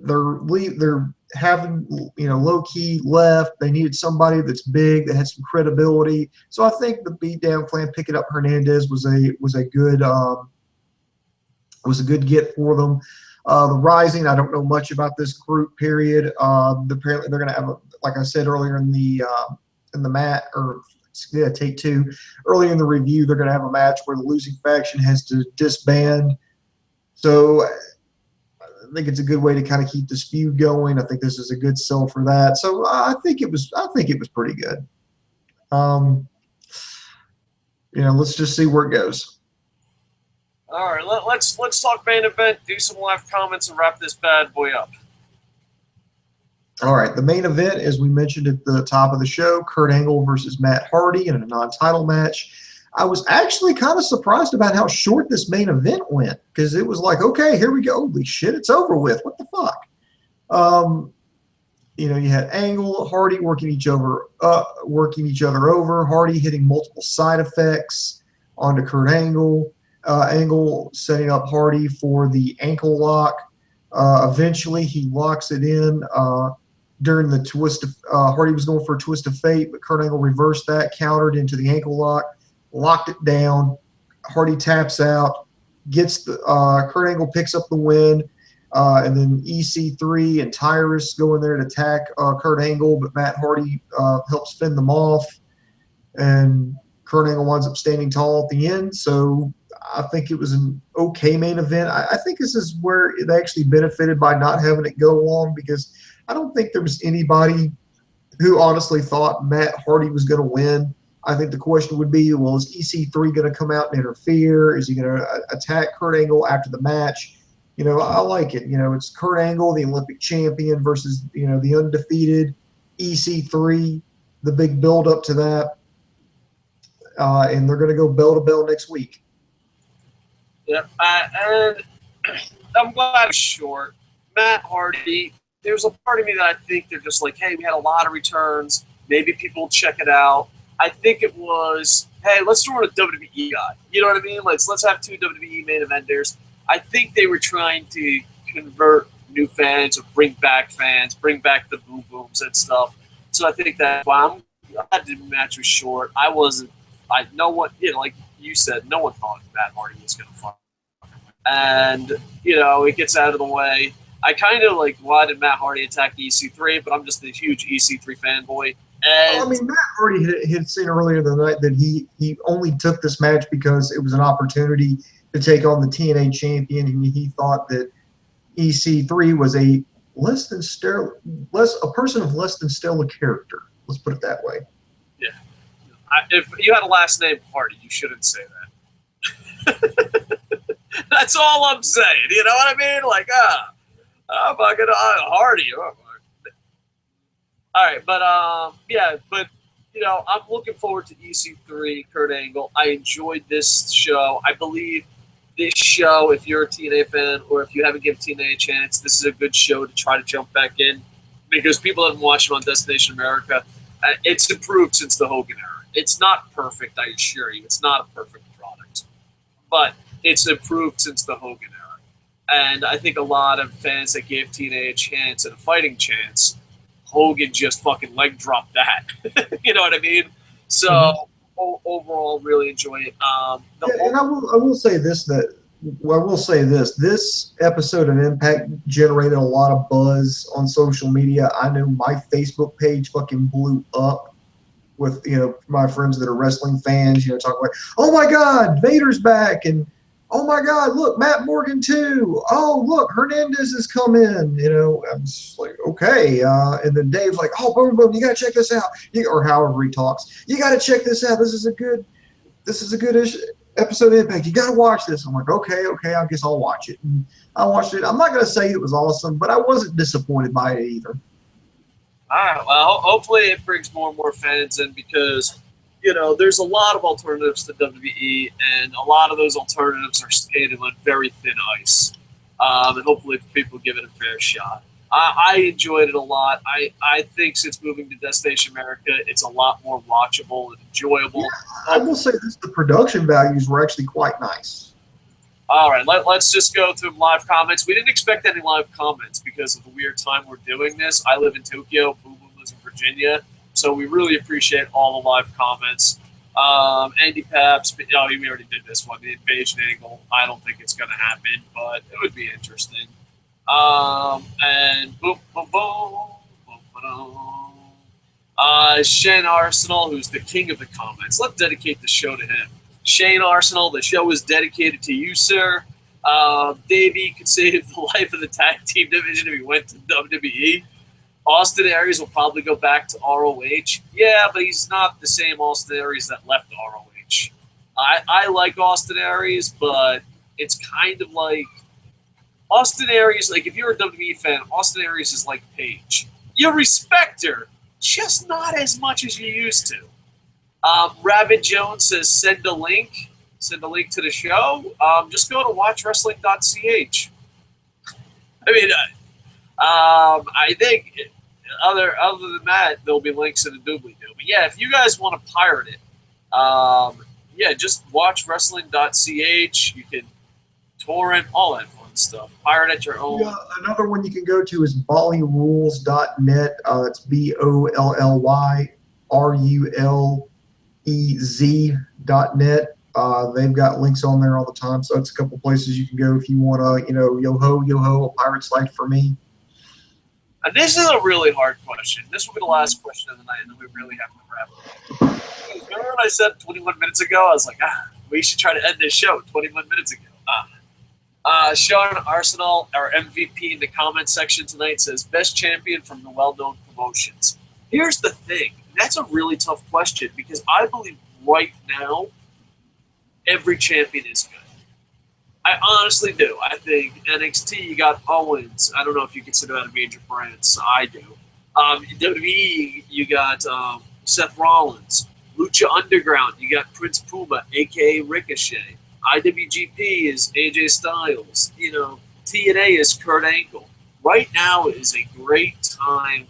They're having, you know, Low Key left. They needed somebody that's big, that had some credibility. So I think the beatdown plan picking up Hernandez was a good get for them. The Rising, I don't know much about this group. Period. Apparently they're going to have, like I said earlier in the take 2. Earlier in the review, they're going to have a match where the losing faction has to disband. So I think it's a good way to kind of keep this feud going. I think this is a good sell for that. So I think it was pretty good. You know, let's just see where it goes. All right, let's talk main event, do some live comments, and wrap this bad boy up. All right, the main event, as we mentioned at the top of the show, Kurt Angle versus Matt Hardy in a non-title match. I was actually kind of surprised about how short this main event went, because it was like, okay, here we go. Holy shit, it's over with. What the fuck? You know, you had Angle, Hardy working each other over. Hardy hitting multiple side effects onto Kurt Angle. Angle setting up Hardy for the ankle lock. Eventually, he locks it in during the twist of Hardy was going for a twist of fate, but Kurt Angle reversed that, countered into the ankle lock, locked it down. Hardy taps out, gets the Kurt Angle picks up the win, and then EC3 and Tyrus go in there to attack Kurt Angle, but Matt Hardy helps fend them off, and Kurt Angle winds up standing tall at the end. So I think it was an okay main event. I think this is where it actually benefited by not having it go long, because I don't think there was anybody who honestly thought Matt Hardy was going to win. I think the question would be, well, is EC3 going to come out and interfere? Is he going to attack Kurt Angle after the match? You know, I like it. You know, it's Kurt Angle, the Olympic champion, versus, you know, the undefeated EC3, the big build up to that. And they're going to go bell to bell next week. Yeah, and I'm glad it's short. Matt Hardy, there's a part of me that I think they're just like, hey, we had a lot of returns. Maybe people will check it out. I think it was, hey, let's throw in a WWE guy. You know what I mean? Let's have 2 WWE main eventers. I think they were trying to convert new fans or bring back the boom booms and stuff. So I think that's why I'm glad the match was short. No one, like you said, no one thought Matt Hardy was going to fight. And, it gets out of the way. I kind of like, why did Matt Hardy attack EC3? But I'm just a huge EC3 fanboy. And I mean, Matt Hardy had said earlier the night that he only took this match because it was an opportunity to take on the TNA champion, and he thought that EC3 was a person of less than stellar character. Let's put it that way. Yeah. If you had a last name Hardy, you shouldn't say that. That's all I'm saying. You know what I mean? Like, fucking Hardy. All right, but I'm looking forward to EC3, Kurt Angle. I enjoyed this show. I believe this show, if you're a TNA fan or if you haven't given TNA a chance, this is a good show to try to jump back in because people haven't watched it on Destination America. It's improved since the Hogan era. It's not perfect, I assure you. It's not a perfect product, but it's improved since the Hogan era. And I think a lot of fans that gave TNA a chance and a fighting chance, Hogan just fucking leg dropped that. You know what I mean? So overall, really enjoy it. And I will say this this episode of Impact generated a lot of buzz on social media. I know my Facebook page fucking blew up with my friends that are wrestling fans. Talking about, oh my God, Vader's back, and oh my God, look, Matt Morgan too. Oh look, Hernandez has come in. I'm just like, okay. And then Dave's like, oh, boom, boom, you gotta check this out. Or however he talks, you gotta check this out. This is a good episode of Impact. You gotta watch this. I'm like, okay, I guess I'll watch it. And I watched it. I'm not gonna say it was awesome, but I wasn't disappointed by it either. All right. Well, hopefully it brings more and more fans in because there's a lot of alternatives to WWE, and a lot of those alternatives are skated on very thin ice. And hopefully people give it a fair shot. I enjoyed it a lot. I think since moving to Destination America, it's a lot more watchable and enjoyable. Yeah, I will say this, the production values were actually quite nice. All right, let's just go through live comments. We didn't expect any live comments because of the weird time we're doing this. I live in Tokyo, Boo Boo lives in Virginia. So we really appreciate all the live comments. Andy Paps, we already did this one, the invasion angle. I don't think it's going to happen, but it would be interesting. And boom, boom, boom, boom, boom. Shane Arsenal, who's the king of the comments. Let's dedicate the show to him. Shane Arsenal, the show is dedicated to you, sir. Davey could save the life of the tag team division if he went to WWE. Austin Aries will probably go back to ROH. Yeah, but he's not the same Austin Aries that left ROH. I like Austin Aries, but it's kind of like Austin Aries. Like if you're a WWE fan, Austin Aries is like Paige. You respect her, just not as much as you used to. Rabbit Jones says send a link to the show. Just go to watchwrestling.ch. I mean, I think other than that, there'll be links in the doobly-doo. But yeah, if you guys want to pirate it, just watchwrestling.ch. You can torrent all that fun stuff. Pirate at your own. Yeah, another one you can go to is bollyrules.net. It's BOLLYRULEZ.net. They've got links on there all the time, so it's a couple places you can go if you want to, yo-ho, a pirate site for me. And this is a really hard question. This will be the last question of the night, and then we really have to wrap up. Remember when I said 21 minutes ago? I was like, we should try to end this show 21 minutes ago. Sean Arsenal, our MVP in the comment section tonight, says, best champion from the well-known promotions. Here's the thing. That's a really tough question because I believe right now every champion is good. I honestly do. I think NXT, you got Owens. I don't know if you consider that a major brand, so I do. WWE, you got Seth Rollins. Lucha Underground, you got Prince Puma, a.k.a. Ricochet. IWGP is AJ Styles. TNA is Kurt Angle. Right now is a great time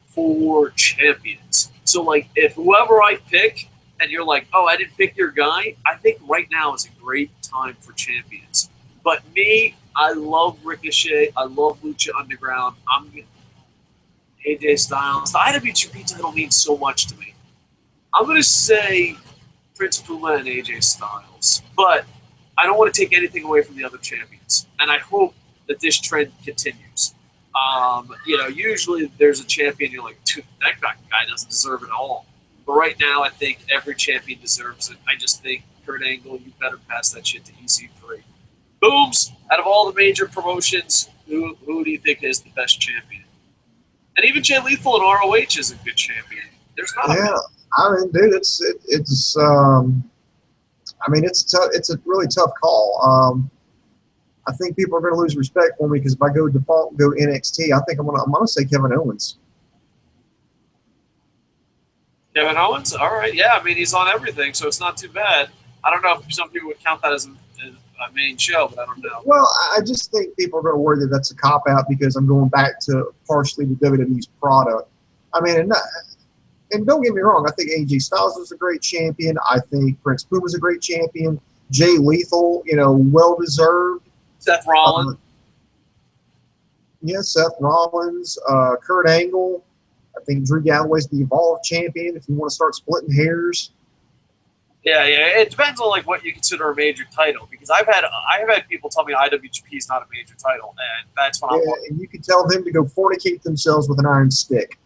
for champions. So, if whoever I pick, and you're like, oh, I didn't pick your guy, I think right now is a great time for champions. But me, I love Ricochet. I love Lucha Underground. AJ Styles. The IWGP title means so much to me. I'm going to say Prince Puma and AJ Styles, but I don't want to take anything away from the other champions, and I hope that this trend continues. Usually there's a champion you're like, dude, that guy doesn't deserve it all. But right now, I think every champion deserves it. I just think, Kurt Angle, you better pass that shit to EC3. Booms, out of all the major promotions, who do you think is the best champion? And even Jay Lethal in ROH is a good champion. There's not Yeah, I mean, dude, it's a really tough call. I think people are going to lose respect for me because if I go default and go NXT, I think I'm gonna say Kevin Owens. Kevin Owens? All right. Yeah, I mean, he's on everything, so it's not too bad. I don't know if some people would count that as a main show, but I don't know. Well, I just think people are going to worry that that's a cop-out because I'm going back to partially the WWE's product. I mean, and don't get me wrong, I think AJ Styles was a great champion. I think Prince Puma was a great champion. Jay Lethal, well-deserved. Seth Rollins. Seth Rollins, Kurt Angle. I think Drew Galloway's the Evolve champion if you want to start splitting hairs. Yeah. It depends on like what you consider a major title because I've had people tell me IWGP is not a major title, and that's when and you can tell them to go fornicate themselves with an iron stick.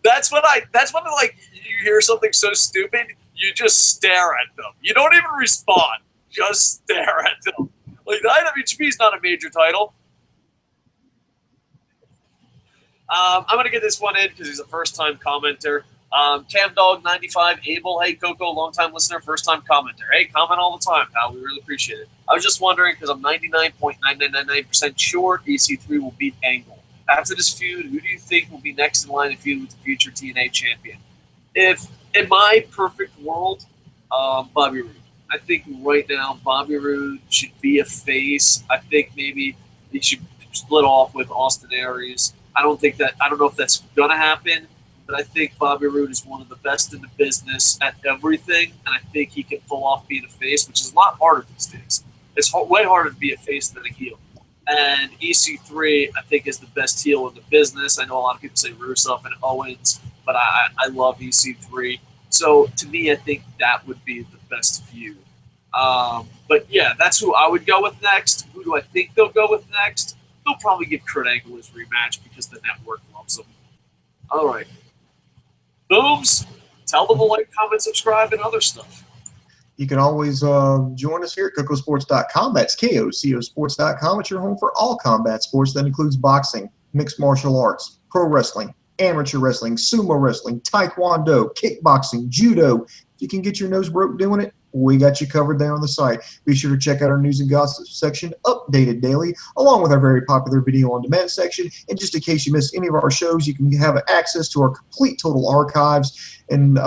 That's when like you hear something so stupid, you just stare at them. You don't even respond. Just stare at them. Like the IWGP is not a major title. I'm gonna get this one in because he's a first-time commenter. CamDog95, Abel, hey Coco, long-time listener, first-time commenter. Hey, comment all the time, pal. We really appreciate it. I was just wondering because I'm 99.9999% sure EC3 will beat Angle. After this feud, who do you think will be next in line to feud with the future TNA champion? If in my perfect world, Bobby Roode. I think right now Bobby Roode should be a face. I think maybe he should split off with Austin Aries. I don't know if that's gonna happen. But I think Bobby Roode is one of the best in the business at everything, and I think he can pull off being a face, which is a lot harder these days. It's way harder to be a face than a heel. And EC3, I think, is the best heel in the business. I know a lot of people say Rusev and Owens, but I love EC3. So to me, I think that would be the best feud. But yeah, that's who I would go with next. Who do I think they'll go with next? They'll probably give Kurt Angle his rematch because the network loves him. All right. Booms, tell them to like, comment, subscribe, and other stuff. You can always join us here at KocoSports.com. That's KocoSports.com. It's your home for all combat sports. That includes boxing, mixed martial arts, pro wrestling, amateur wrestling, sumo wrestling, taekwondo, kickboxing, judo. If you can get your nose broke doing it, we got you covered there on the site. Be sure to check out our news and gossip section, updated daily, along with our very popular video on demand section. And just in case you missed any of our shows, you can have access to our complete total archives. And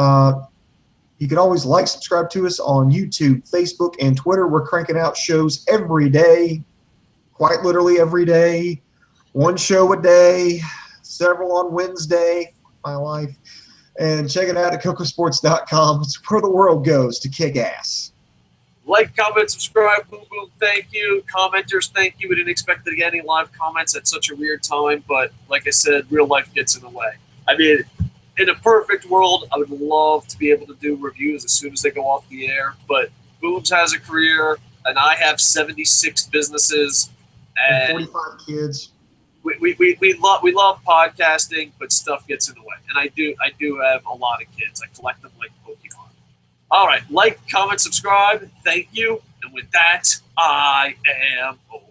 you can always subscribe to us on YouTube, Facebook, and Twitter. We're cranking out shows every day, quite literally every day. One show a day, several on Wednesday. My life. And check it out at KocoSports.com. It's where the world goes to kick ass. Like, comment, subscribe, boom, boom, thank you. Commenters, thank you. We didn't expect to get any live comments at such a weird time, but like I said, real life gets in the way. I mean, in a perfect world, I would love to be able to do reviews as soon as they go off the air, but Booms has a career, and I have 76 businesses. And 45 kids. We love podcasting, but stuff gets in the way. And I do have a lot of kids. I collect them like Pokemon. All right, like, comment, subscribe. Thank you. And with that, I am over.